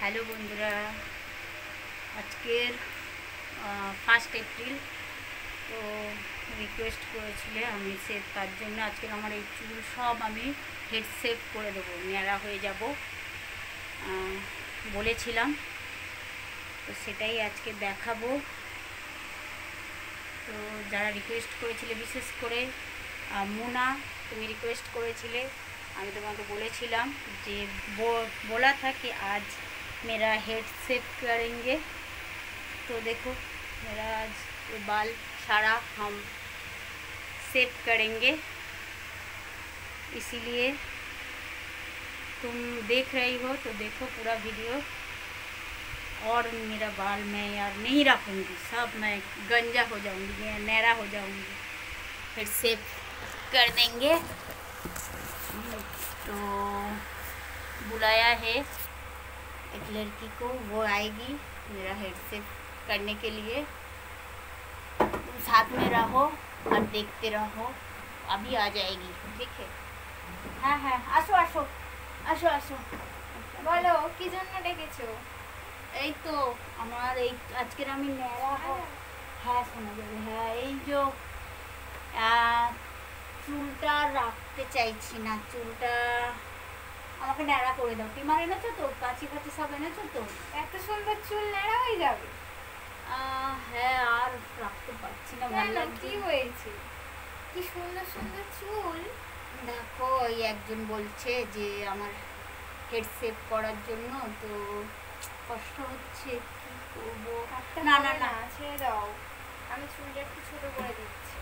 Hello বন্ধুরা, আজকের 1 April. তো রিকোয়েস্ট করেছিলে আমি সেভ, তার জন্য আজকের আমার এই চুল সব আমি হেড সেভ করে দেবো, ন্যাড়া হয়ে যাব বলেছিলাম। তো সেটাই আজকে দেখাবো। তো যারা রিকোয়েস্ট করেছিলে, বিশেষ করে মুনা, তুমি রিকোয়েস্ট করেছিলে, আমি তোমাকে বলেছিলাম যে बोला था कि आज मेरा हेड सेव करेंगे। तो देखो मेरा आज ये बाल सारा हम सेव करेंगे, इसीलिए तुम देख रही हो तो देखो पूरा वीडियो। और मेरा बाल मैं यार नहीं रखूँगी, सब मैं गंजा हो जाऊँगी, मैं नैरा हो जाऊँगी। फिर सेव कर देंगे। तो बुलाया है एक लड़की को, वो आएगी मेरा हेड सेव करने के लिए। तुम साथ में रहो और देखते रहो, अभी आ जाएगी, ठीक है? हाँ हाँ, আসো আসো আসো আসো। বলো কি জন্য ডেকেছো? এই তো আমার এই আজকের আমি ন্যাড়া হ্যাঁ শোনা যাবে। হ্যাঁ, এই যে চুলটা রাখতে চাইছি না, চুলটা আমাকে ন্যাড়া করে দাও। টিমার এনেছো তো, কাঁচি ফাঁচি সব এনেছো তো? এত সুন্দর চুল ন্যাড়া হয়ে যাবে? হ্যাঁ, আর রাখতে পারছি না, ভালো কেন, লাগছে। কি হয়েছে? কি সুন্দর সুন্দর চুল। দেখো এই একজন বলছে যে আমার হেড সেভ করার জন্য, তো কষ্ট হচ্ছে, কি করবো। না না না, ছেড়ে দাও, আমি চুলটা একটু ছোট করে দিচ্ছি।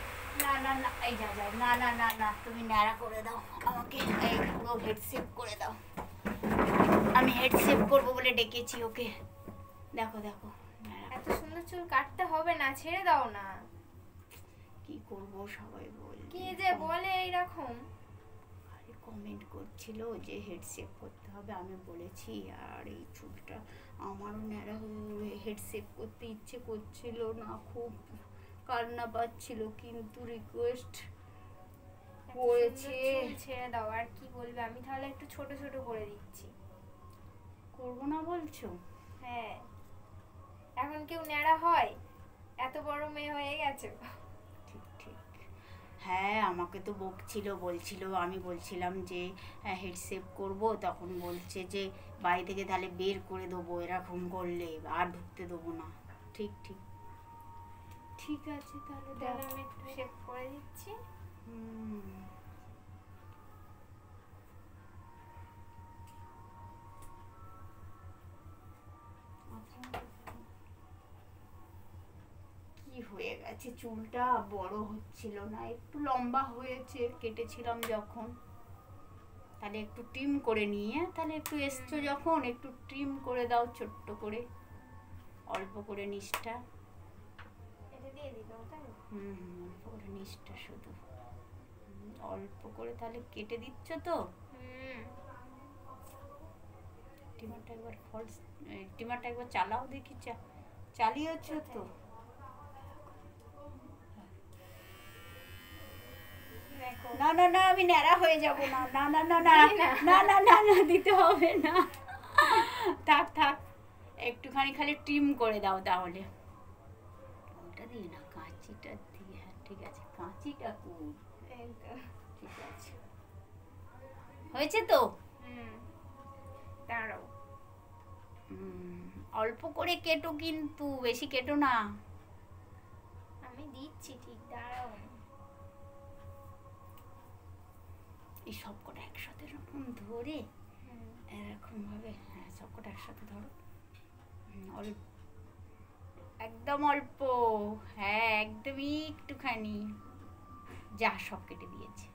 না না না, এই যা যা, না না না না, তুমি ন্যাড়া করে দাও আমাকে, এই পুরো হেড সেভ করে দাও। আমি হেড সেভ করবো বলে ডেকেছি ওকে। দেখো দেখো, এত সুন্দর চুল কাটতে হবে না, ছেড়ে দাও না। কি করবো, সবাই বলে কে যে বলে এইরকম। আরে কমেন্ট করছিল যে হেড সেভ করতে হবে, আমি বলেছি আর এই চুলটা আমারও ন্যাড়া হয়ে হেড সেভ করতে ইচ্ছে করছিল না, খুব কান্না পাচ্ছিল, কিন্তু রিকোয়েস্ট করেছে। ছেড়ে দাও, আর কি বলবে, আমি তাহলে একটু ছোট ছোট করে দিচ্ছি। করবো না বলছো? হ্যাঁ, এখন কেউ ন্যাড়া হয়? এত বড় মেয়ে হয়ে গেছো। ঠিক ঠিক। হ্যাঁ, আমাকে তো বকছিল, বলছিল, আমি বলছিলাম যে হেড সেভ করবো, তখন বলছে যে বাড়ি থেকে তাহলে বের করে দেবো, এরকম করলে আর ঢুকতে দেবো না। ঠিক ঠিক ঠিক আছে, তাহলে আমি একটু শেভ করে দিচ্ছি। কি হয়ে গেছে, চুলটা বড় হচ্ছিল না, একটু লম্বা হয়েছে, কেটেছিলাম যখন, তাহলে একটু ট্রিম করে নিয়ে, তাহলে একটু এসছো যখন একটু ট্রিম করে দাও ছোট্ট করে, অল্প করে নিচটা। এটা দিয়ে দিতে হবে। অল্প করে নিচটা, শুধু অল্প করে, তাহলে কেটে দিচ্ছ তো? টিমারটা একবার ফলস, টিমারটা একবার চালাও দেখি, চালিয়েছ তো? না না না, আমি ন্যাড়া হয়ে যাব না, না না না না না না না না, দিতে হবে না, থাক থাক, একটুখানি খালি ট্রিম করে দাও তাহলে। ওটা দিই না, কাঁচিটা দিয়ে। হ্যাঁ ঠিক আছে, কাঁচিটা কই? ঠিক আছে, হয়েছে তো? দাঁড়াও, অল্প করে কেটো, কিন্তু বেশি কেটো না। আমি দিচ্ছি, ঠিক দাঁড়াও। এই সবকটা একসাথে এরকম ধরে, এরকম ভাবে, হ্যাঁ সবকটা একসাথে ধরো, অল্প, একদম অল্প, হ্যাঁ একদমই একটুখানি। যা, সব কেটে দিয়েছে,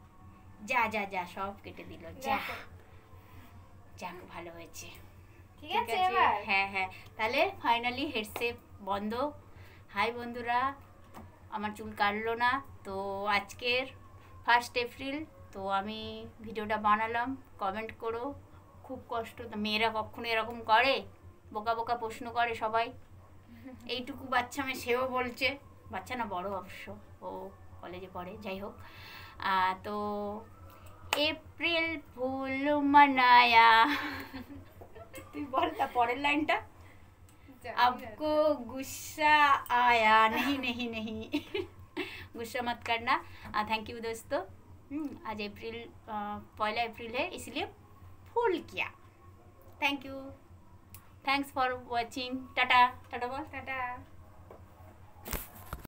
যা যা যা, সব কেটে দিল, যা। যাক, ভালো হয়েছে, ঠিক আছে এবার। হ্যাঁ হ্যাঁ, তাহলে ফাইনালি হেড সেভ বন্ধ। হাই বন্ধুরা, আমার চুল কাটলো না, তো আজকের 1 এপ্রিল, তো আমি ভিডিওটা বানালাম। কমেন্ট করো, খুব কষ্ট, মেয়েরা কখনো এরকম করে? বোকা বোকা প্রশ্ন করে সবাই। এইটুকু বাচ্চা মেয়ে, সেও বলছে, বাচ্চা না বড় অবশ্য, ও কলেজে পড়ে, যাই হোক। তো এপ্রিল ফুল মানায়া, তুই बोल ता परेर लाइनটা জানি না। आपको गुस्सा आया नहीं नहीं नहीं गुस्सा मत करना। थैंक यू दोस्तों। आज अप्रैल 1 अप्रैल है इसलिए फुल किया। Thank you, thanks for watching. Tata Tata बोल। টাটা।